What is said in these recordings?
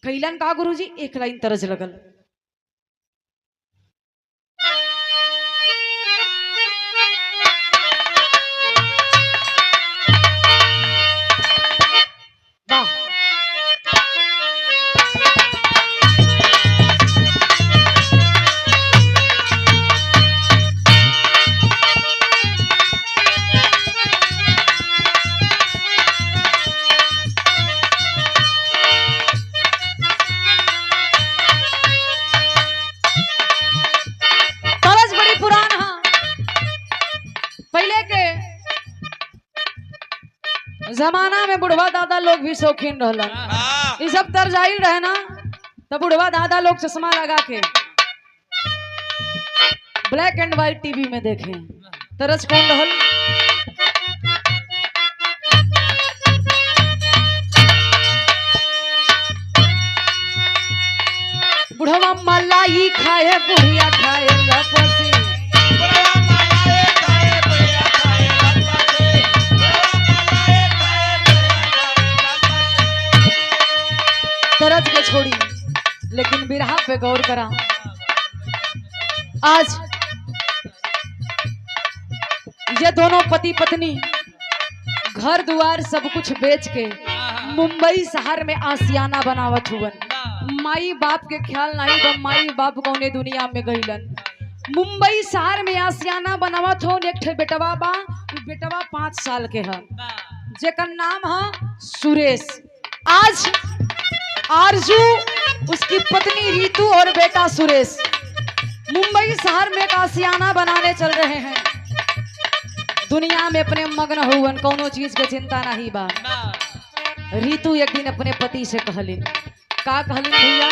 कैलन का गुरुजी एक लाइन तरज लगल। वाह पहले के जमाना में बुढ़वा दादा लोग भी शौकीन रहलन। ये सब तरजाइल रहे ना, तो बुढ़वा दादा लोग चश्मा लगा के ब्लैक एंड व्हाइट टीवी में देखे। तरज कौन रहल? बुढ़वा मलाई खाए बुढ़िया खाए लपसी। तरज के छोड़ी, लेकिन बिरहा पे गौर करा। आज ये दोनों पति पत्नी घर द्वार सब कुछ बेच के मुंबई शहर में आसियाना बनावत हुवन। माई बाप के ख्याल नहीं बा, माई बाप कौने दुनिया में गईलन। मुंबई शहर में आसियाना बनावत हो। एक ठे बेटवा बा, बेटवा 5 साल के है, जेकर नाम है सुरेश। आज आरजू, उसकी पत्नी रीतू और बेटा सुरेश मुंबई शहर में एक आसियाना बनाने चल रहे हैं। दुनिया में अपने मग्न हुवन, कोनो चीज के चिंता नहीं बा। रीतू एक दिन अपने पति से कहलिन, का कहलिन भैया?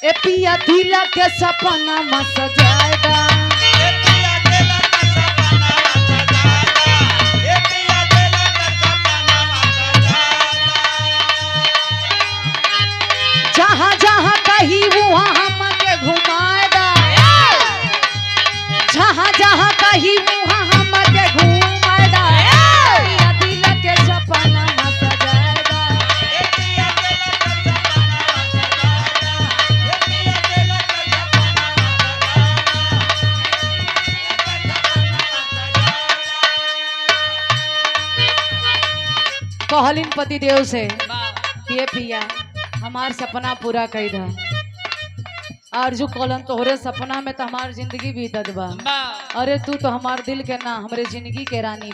ए पिया दिला के सपना में सजाएगा, जहाँ जहाँ कहीं वहाँ हमके घुमाएगा, जहाँ जहाँ कहीं वहाँ हमके घुमाएगा। दिल के सपना में सजाएगा। कहलिन पति देव से, ये पिया हमार सपना पूरा कर दा। आरजू कॉलन तोहरे सपना में तो हमार जिंदगी बीतत बा। अरे तू तो हमार दिल के ना, हमरे जिंदगी के रानी।